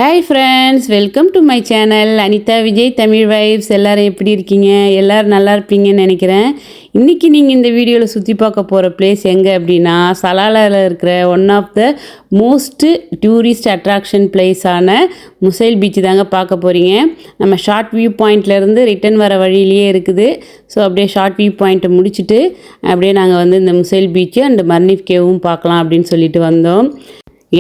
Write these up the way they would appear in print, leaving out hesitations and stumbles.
Hi friends, welcome to my channel Anitha Vijay Tamil vibes. எல்லோரும் எப்படி இருக்கீங்க? எல்லோரும் நல்லா இருப்பீங்கன்னு நினைக்கிறேன். இன்றைக்கி நீங்கள் இந்த வீடியோவில் சுற்றி பார்க்க போகிற பிளேஸ் எங்கே அப்படின்னா, சலாலாவில் இருக்கிற one of the most tourist attraction பிளேஸான முசைல் பீச் தாங்க பார்க்க போகிறீங்க. நம்ம ஷார்ட் வியூ பாயிண்ட்லேருந்து ரிட்டன் வர வழியிலேயே இருக்குது. ஸோ அப்படியே ஷார்ட் வியூ பாயிண்ட்டை முடிச்சுட்டு அப்படியே நாங்கள் வந்து இந்த முசைல் பீச்சு அண்ட் மர்னிஃப் கேவும் பார்க்கலாம் அப்படின்னு சொல்லிட்டு வந்தோம்.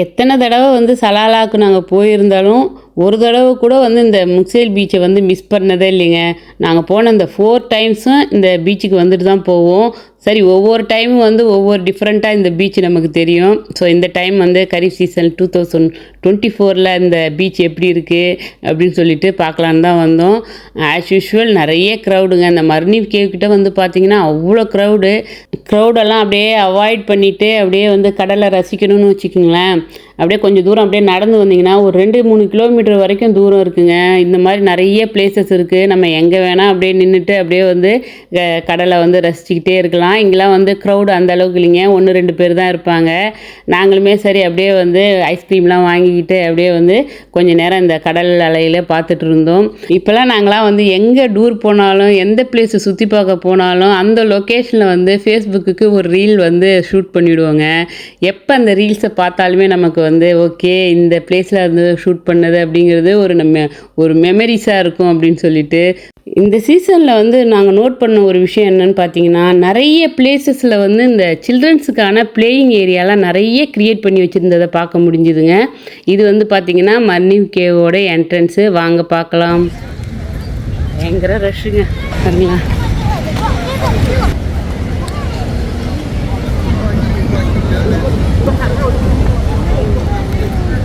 எத்தனை தடவை வந்து சலாலாவுக்கு நாங்கள் போயிருந்தாலும் ஒரு தடவை கூட வந்து இந்த முசைல் பீச்சை வந்து மிஸ் பண்ணதே இல்லைங்க. நாங்கள் போன இந்த 4 டைம்ஸும் இந்த பீச்சுக்கு வந்துட்டு தான் போவோம். சரி, ஒவ்வொரு டைமும் வந்து ஒவ்வொரு டிஃப்ரெண்ட்டாக இந்த பீச் நமக்கு தெரியும். ஸோ இந்த டைம் வந்து கரீஃப் சீசன் 2024 இந்த பீச் எப்படி இருக்குது அப்படின்னு சொல்லிட்டு பார்க்கலான்னு தான் வந்தோம். ஆஸ் யூஷுவல் நிறைய க்ரௌடுங்க. இந்த மர்னிஃப் கேவ் கிட்ட வந்து பார்த்திங்கன்னா அவ்வளோ க்ரௌடெல்லாம் அப்படியே அவாய்ட் பண்ணிவிட்டு அப்படியே வந்து கடலை ரசிக்கணும்னு வச்சுக்கோங்களேன். அப்படியே கொஞ்சம் தூரம் அப்படியே நடந்து வந்தீங்கன்னா ஒரு 2-3 கிலோமீட்டர் வரைக்கும் தூரம் இருக்குங்க. இந்த மாதிரி நிறைய பிளேசஸ் இருக்குது. நம்ம எங்கே வேணால் அப்படியே நின்றுட்டு அப்படியே வந்து கடலை வந்து ரசிச்சுக்கிட்டே இருக்கலாம். இங்கெல்லாம் வந்து க்ரௌடு அந்த அளவுக்கு இல்லைங்க, 1-2 பேர் தான் இருப்பாங்க. நாங்களுமே சரி அப்படியே வந்து ஐஸ்கிரீம்லாம் வாங்கிக்கிட்டு அப்படியே வந்து கொஞ்சம் நேரம் இந்த கடல் அலையில் பார்த்துட்டு இருந்தோம். இப்போல்லாம் நாங்களாம் வந்து எங்கே டூர் போனாலும் எந்த பிளேஸை சுற்றி பார்க்க போனாலும் அந்த லொக்கேஷனில் வந்து ஃபேஸ்புக்கு ஒரு ரீல் வந்து ஷூட் பண்ணிவிடுவோங்க. எப்போ அந்த ரீல்ஸை பார்த்தாலுமே நமக்கு வந்து ஓகே இந்த பிளேஸில் வந்து ஷூட் பண்ணது அப்படிங்கிறது ஒரு மெமரிஸாக இருக்கும் அப்படின்னு சொல்லிட்டு. இந்த சீசனில் வந்து நாங்கள் நோட் பண்ண ஒரு விஷயம் என்னன்னு பார்த்தீங்கன்னா, நிறைய பிளேசஸில் வந்து இந்த சில்ட்ரன்ஸுக்கான பிளேயிங் ஏரியாலாம் நிறைய க்ரியேட் பண்ணி வச்சுருந்ததை பார்க்க முடிஞ்சுதுங்க. இது வந்து பார்த்திங்கன்னா மர்னிஃப் கேவோட என்ட்ரன்ஸு. வாங்க பார்க்கலாம். பயங்கர ரஷ்ஷுங்க சரிங்களா.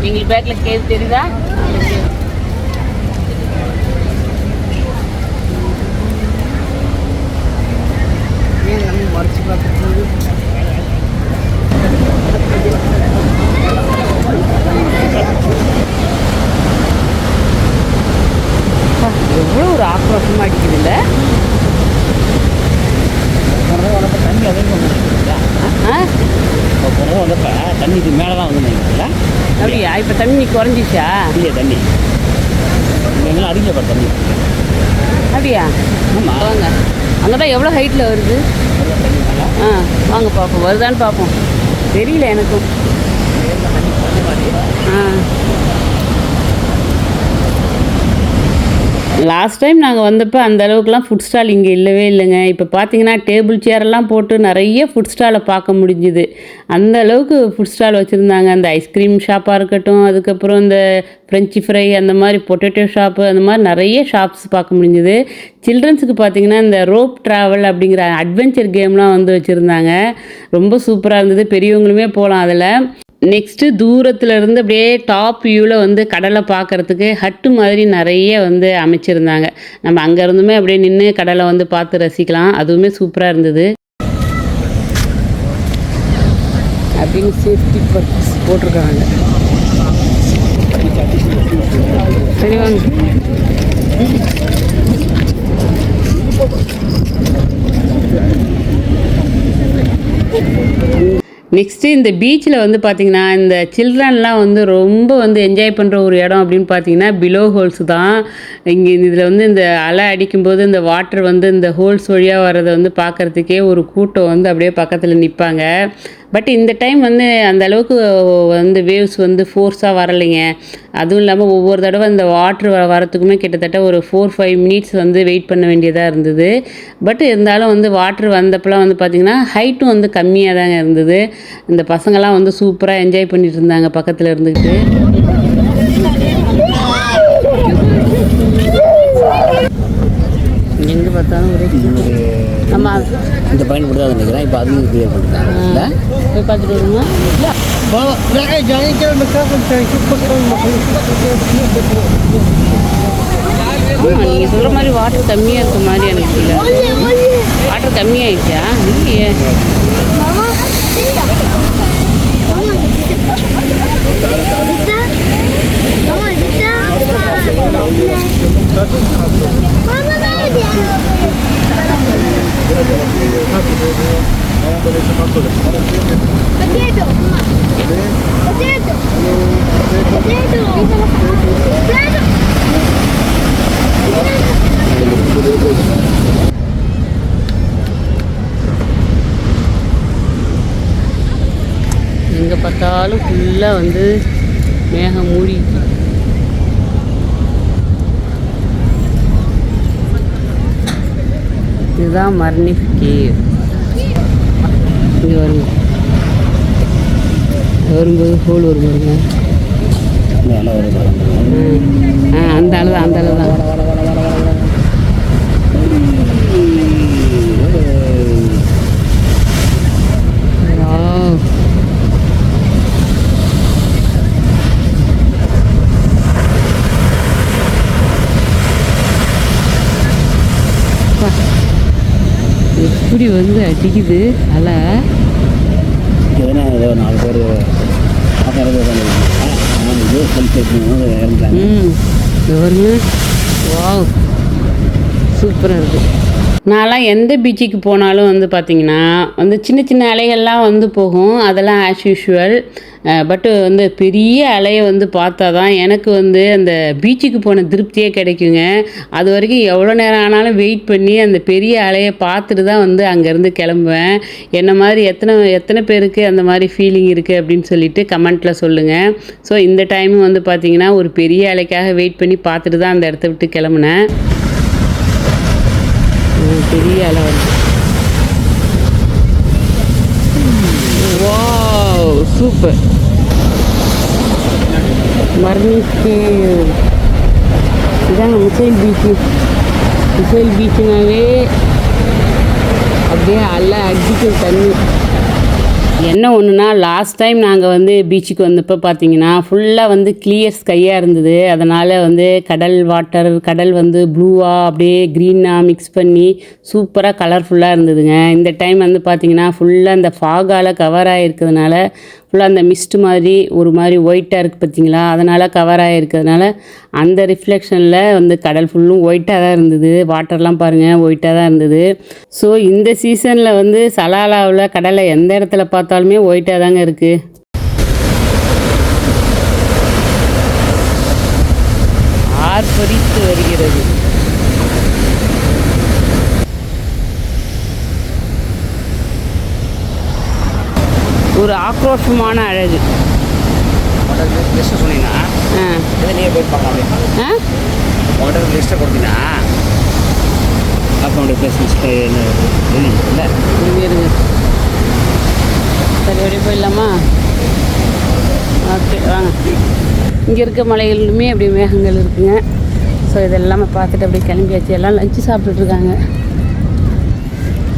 எங்களுக்கு பேக்கில் கேவ் தெரியுதா? மறைச்சு பார்க்குறது எவ்வளோ ஒரு ஆக்ரோஷமாக அடிக்குது இல்லை? தண்ணி அதிகமாக வந்தப்போ தண்ணி இது மேலே தான் வந்து அப்படியா? இப்போ தண்ணி குறைஞ்சிச்சா? இல்லையா தண்ணி எங்கெல்லாம் அதிகமாக தண்ணி அப்படியா? ஆமாம் வாங்க. அங்கே தான் எவ்வளோ ஹைட்டில் வருது. வாங்க பார்ப்போம், வருதான்னு பார்ப்போம். தெரியல எனக்கும். லாஸ்ட் டைம் நாங்கள் வந்தப்போ அந்த அளவுக்குலாம் ஃபுட் ஸ்டால் இங்கே இல்லவே இல்லைங்க. இப்போ பார்த்தீங்கன்னா டேபிள் சேரெல்லாம் போட்டு நிறைய ஃபுட் ஸ்டாலை பார்க்க முடிஞ்சுது. அந்த அளவுக்கு ஃபுட் ஸ்டால் வச்சுருந்தாங்க. அந்த ஐஸ்கிரீம் ஷாப்பாக இருக்கட்டும், அதுக்கப்புறம் இந்த ஃப்ரெஞ்சு ஃப்ரை, அந்த மாதிரி பொட்டேட்டோ ஷாப்பு, அந்த மாதிரி நிறைய ஷாப்ஸ் பார்க்க முடிஞ்சுது. சில்ட்ரன்ஸுக்கு பார்த்திங்கன்னா இந்த ரோப் ட்ராவல் அப்படிங்கிற அட்வென்ச்சர் கேம்லாம் வந்து வச்சுருந்தாங்க. ரொம்ப சூப்பராக இருந்தது. பெரியவங்களுமே போகலாம் அதில். நெக்ஸ்ட்டு தூரத்தில் இருந்து அப்படியே டாப் வியூவில் வந்து கடலை பார்க்குறதுக்கு ஹட்டு மாதிரி நிறைய வந்து அமைச்சிருந்தாங்க. நம்ம அங்கே இருந்துமே அப்படியே நின்று கடலை வந்து பார்த்து ரசிக்கலாம். அதுவுமே சூப்பராக இருந்தது. அப்படின்னு சேஃப்டி பர்பஸ் போட்டிருக்காங்க. சரி வாங்க. நெக்ஸ்ட்டு இந்த பீச்சில் வந்து பார்த்திங்கன்னா இந்த சில்ட்ரன்லாம் வந்து ரொம்ப வந்து என்ஜாய் பண்ணுற ஒரு இடம் அப்படின்னு பார்த்தீங்கன்னா பிலோ ஹோல்ஸ் தான். இங்கே இதில் வந்து இந்த அலை அடிக்கும்போது இந்த வாட்டர் வந்து இந்த ஹோல்ஸ் வழியாக வர்றதை வந்து பார்க்குறதுக்கே ஒரு கூட்டம் வந்து அப்படியே பக்கத்தில் நிற்பாங்க. பட் இந்த டைம் வந்து அந்த அளவுக்கு வந்து வேவ்ஸ் வந்து ஃபோர்ஸாக வரலைங்க. அதுவும் இல்லாமல் ஒவ்வொரு தடவை இந்த வாட்ரு வரத்துக்குமே கிட்டத்தட்ட ஒரு 4-5 மினிட்ஸ் வந்து வெயிட் பண்ண வேண்டியதாக இருந்தது. பட் இருந்தாலும் வந்து வாட்ரு வந்தப்பெல்லாம் வந்து பார்த்திங்கன்னா ஹைட்டும் வந்து கம்மியாக தாங்க இருந்தது. இந்த பசங்கள்லாம் வந்து சூப்பராக என்ஜாய் பண்ணிட்டு இருந்தாங்க பக்கத்தில் இருந்துக்கிட்டு. எங்கே பார்த்தாலும் ஒரே நம்ம இந்த பாயிண்ட் மட்டும் தான் நினைக்கிறேன். இப்போ அதுவும் கிளியர் பண்ணிட்டாங்க. போய் பார்த்துட்டு வருமா? நீங்கள் சொல்கிற மாதிரி வாட்டர் கம்மியாக இருக்க மாதிரி எனக்கு இல்லை. வாட்டர் கம்மியாகிடுச்சா? இல்லையே. Potato. பார்த்தாலும் ஃபுல்லாக வந்து மேகம் மூடிச்சு. இதுதான் மர்னிஃப் கேவ். இங்கே வருங்க, வரும்போது ஹோல் வருவாங்க. அந்த ஆள் தான், அந்த ஆள் தான். எப்படி வந்து அடிக்குது அலை. நாலு பேர் வாவ், சூப்பராக இருக்குது. நான்லாம் எந்த பீச்சுக்கு போனாலும் வந்து பார்த்திங்கன்னா வந்து சின்ன சின்ன அலைகள்லாம் வந்து போகும், அதெல்லாம் ஆஸ் யூஷுவல். பட்டு வந்து பெரிய அலையை வந்து பார்த்தா தான் எனக்கு வந்து அந்த பீச்சுக்கு போன திருப்தியே கிடைக்குங்க. அது வரைக்கும் எவ்வளோ நேரம் ஆனாலும் வெயிட் பண்ணி அந்த பெரிய அலையை பார்த்துட்டு தான் வந்து அங்கேருந்து கிளம்புவேன். என்ன மாதிரி எத்தனை பேருக்கு அந்த மாதிரி ஃபீலிங் இருக்குது அப்படின்னு சொல்லிட்டு கமெண்ட்டில் சொல்லுங்கள். ஸோ இந்த டைமும் வந்து பார்த்திங்கன்னா ஒரு பெரிய அலைக்காக வெயிட் பண்ணி பார்த்துட்டு தான் அந்த இடத்த விட்டு கிளம்புனேன். பெரிய அலை வந்து வாவ், சூப்பர். மர்னிக்கு இதாங்க மிசைல் பீச்சு. மிசைல் பீச்சுனாவே அப்படியே அலை அடிக்கும் தண்ணி. என்ன ஒன்றுனா லாஸ்ட் டைம் நாங்கள் வந்து பீச்சுக்கு வந்தப்போ பார்த்தீங்கன்னா ஃபுல்லாக வந்து கிளியர் ஸ்கையாக இருந்தது. அதனால் வந்து கடல் வந்து ப்ளூவாக அப்படியே க்ரீனாக மிக்ஸ் பண்ணி சூப்பராக கலர்ஃபுல்லாக இருந்ததுங்க. இந்த டைம் வந்து பார்த்திங்கன்னா ஃபுல்லாக இந்த ஃபாகால் கவர் ஆகிருக்கிறதுனால ஃபுல்லாக அந்த மிஸ்ட் மாதிரி ஒரு மாதிரி ஒயிட்டாக இருக்குது பார்த்தீங்களா, அதனால் கவர் ஆகிருக்கிறதுனால அந்த ரிஃப்ளெக்ஷனில் வந்து கடல் ஃபுல்லும் ஒயிட்டாக தான் இருந்தது. வாட்டர்லாம் பாருங்கள் ஒயிட்டாக தான் இருந்தது. ஸோ இந்த சீசனில் வந்து சலாலாவில் கடலை எந்த இடத்துல பார்த்தாலுமே ஒயிட்டாக தாங்க இருக்குது. ஆர்ப்பரித்து வருகிறது. ஒரு ஆக்ரோஷமான அழகு. சொன்னீங்கன்னா போய் பார்க்கலாம். உங்கள்கிட்ட லிஸ்ட்டை கொடுத்தீங்கன்னா அப்போ ப்ளஸ் லிஸ்ட்டு இல்லை இருங்க. சரி, அப்படியே போயிடலாமா? ஓகே வாங்க. இங்கே இருக்க மலைகளுமே அப்படியே மேகங்கள் இருக்குங்க. ஸோ இதெல்லாமே பார்த்துட்டு அப்படியே கிளம்பியாச்சு. எல்லாம் லஞ்சு சாப்பிட்டுட்ருக்காங்க.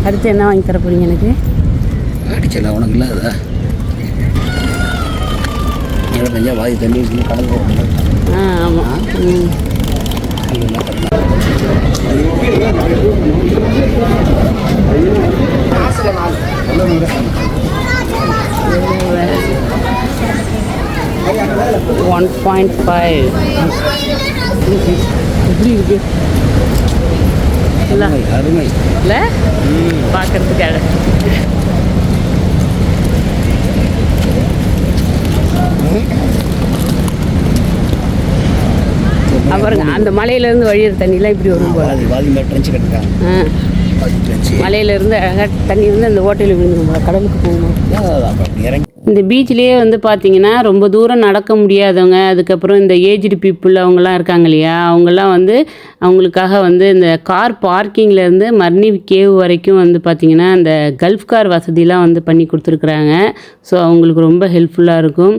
அடுத்து என்ன வாங்கி தர போகிறீங்க? எனக்கு அடிச்சல உனக்கு இல்லாததா? பெஞ்சா வாதி தண்ணி கடல் போகணும். ஆமாம். 1.5 எப்படி இருக்கு? அருமை இல்லை பார்க்கறதுக்காக. அப்புறம் அந்த மலையிலேருந்து வழியிற தண்ணிலாம் இப்படி வரும் போல. மலையிலேருந்து அழகாக தண்ணி வந்து அந்த ஓட்டையில் விழுந்துடும் போல, கடலுக்கு போகணும். இந்த பீச்லேயே வந்து பார்த்திங்கன்னா ரொம்ப தூரம் நடக்க முடியாதவங்க, அதுக்கப்புறம் இந்த ஏஜ்டு பீப்புள் அவங்களாம் இருக்காங்க இல்லையா, அவங்கெல்லாம் வந்து அவங்களுக்காக வந்து இந்த கார் பார்க்கிங்லேருந்து மர்னிஃப் கேவ் வரைக்கும் வந்து பார்த்திங்கன்னா இந்த கல்ஃப் கார் வசதிலாம் வந்து பண்ணி கொடுத்துருக்குறாங்க. ஸோ அவங்களுக்கு ரொம்ப ஹெல்ப்ஃபுல்லாக இருக்கும்.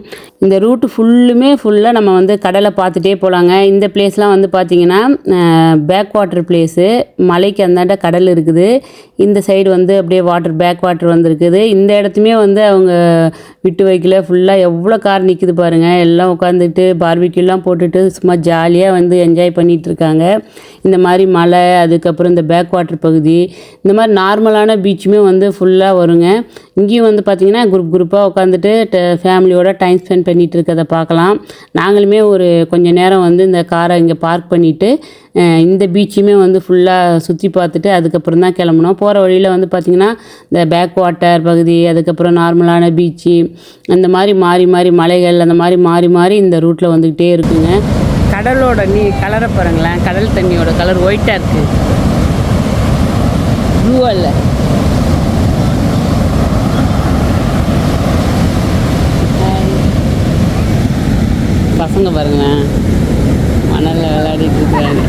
இந்த ரூட்டு ஃபுல்லாக நம்ம வந்து கடலை பார்த்துட்டே போகலாங்க. இந்த பிளேஸ்லாம் வந்து பார்த்திங்கன்னா பேக் வாட்டர் பிளேஸு. மலைக்கு அந்தாண்ட கடல் இருக்குது, இந்த சைடு வந்து அப்படியே பேக் வாட்டர் வந்துருக்குது. இந்த இடத்துமே வந்து அவங்க விட்டு வைக்கல. ஃபுல்லாக எவ்வளோ கார் நிற்குது பாருங்கள். எல்லாம் உட்காந்துட்டு பார்பிக்யூலாம் போட்டுட்டு சும்மா ஜாலியாக வந்து என்ஜாய் பண்ணிகிட்ருக்காங்க. இந்த மாதிரி மலை, அதுக்கப்புறம் இந்த பேக் வாட்டர் பகுதி, இந்த மாதிரி நார்மலான பீச்சுமே வந்து ஃபுல்லாக வருங்க. இங்கேயும் வந்து பார்த்திங்கன்னா குரூப்பாக உட்காந்துட்டு ஃபேமிலியோட டைம் ஸ்பெண்ட் பண்ணிகிட்டு இருக்கிறத பார்க்கலாம். நாங்களுமே ஒரு கொஞ்சம் நேரம் வந்து இந்த காரை இங்கே பார்க் பண்ணிவிட்டு இந்த பீச்சுமே வந்து ஃபுல்லாக சுற்றி பார்த்துட்டு அதுக்கப்புறம் தான் கிளம்புனோம். போகிற வழியில் வந்து பார்த்திங்கன்னா இந்த பேக் வாட்டர் பகுதி, அதுக்கப்புறம் நார்மலான பீச்சு, அந்த மாதிரி மாறி மலைகள், அந்த மாதிரி மாறி இந்த ரூட்டில் வந்துக்கிட்டே இருக்குங்க. கடலோட கலரை பாருங்களேன். கடல் தண்ணியோட கலர் ஒயிட்டாக இருக்குது, ப்ளூவாக இல்லை. பசங்க பாருங்களேன் மணலில் விளையாடிட்டு இருக்கிறாங்க.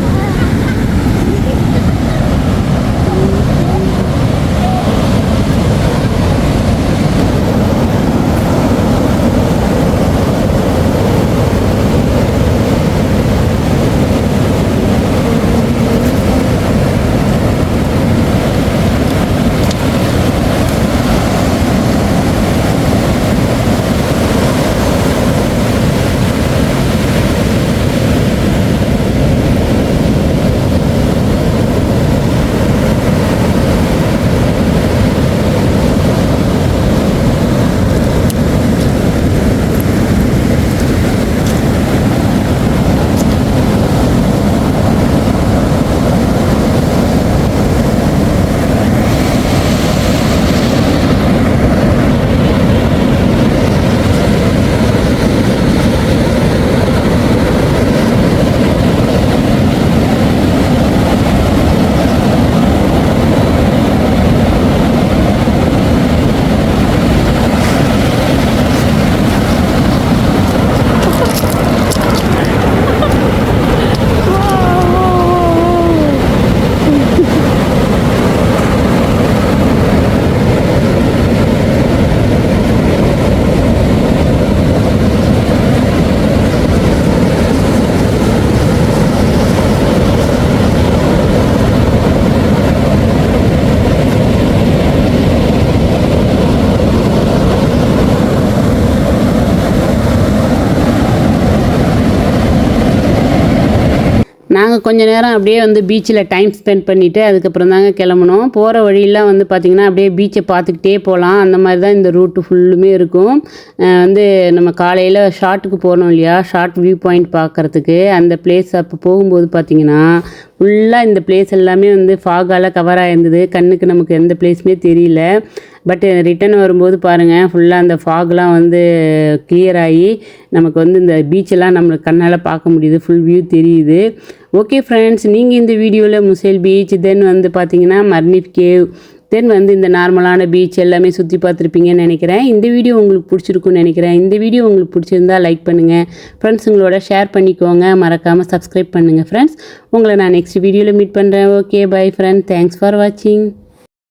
நாங்கள் கொஞ்ச நேரம் அப்படியே வந்து பீச்சில் டைம் ஸ்பெண்ட் பண்ணிவிட்டு அதுக்கப்புறம் தாங்க கிளம்புனோம். போகிற வழியெல்லாம் வந்து பார்த்திங்கன்னா அப்படியே பீச்சை பார்த்துக்கிட்டே போகலாம். அந்த மாதிரி தான் இந்த ரூட்டு ஃபுல்லுமே இருக்கும். வந்து நம்ம காலையில் ஷார்ட்டுக்கு போனோம் இல்லையா, ஷார்ட் வியூ பாயிண்ட் பார்க்குறதுக்கு அந்த பிளேஸ் அப்போ போகும்போது பார்த்திங்கன்னா ஃபுல்லாக இந்த பிளேஸ் எல்லாமே வந்து ஃபாகால் கவர் ஆகிருந்தது. கண்ணுக்கு நமக்கு எந்த பிளேஸுமே தெரியல. பட் ரிட்டன் வரும்போது பாருங்கள் ஃபுல்லாக அந்த ஃபாக்லாம் வந்து கிளியர் ஆகி நமக்கு வந்து இந்த பீச்செல்லாம் நம்மளுக்கு கண்ணால் பார்க்க முடியுது, ஃபுல் வியூ தெரியுது. ஓகே ஃப்ரெண்ட்ஸ், நீங்கள் இந்த வீடியோவில் முசேல் பீச், தென் வந்து பார்த்தீங்கன்னா மர்னிஃப் கேவ், தென் வந்து இந்த நார்மலான பீச் எல்லாமே சுற்றி பார்த்துருப்பீங்கன்னு நினைக்கிறேன். இந்த வீடியோ உங்களுக்கு பிடிச்சிருக்குன்னு நினைக்கிறேன். இந்த வீடியோ உங்களுக்கு பிடிச்சிருந்தா லைக் பண்ணுங்கள், ஃப்ரெண்ட்ஸுங்களோட ஷேர் பண்ணிக்கோங்க, மறக்காமல் சப்ஸ்கிரைப் பண்ணுங்கள் ஃப்ரெண்ட்ஸ். உங்களை நான் நெக்ஸ்ட் வீடியோவில் மீட் பண்ணுறேன். Okay bye friend, thanks for வாட்சிங்.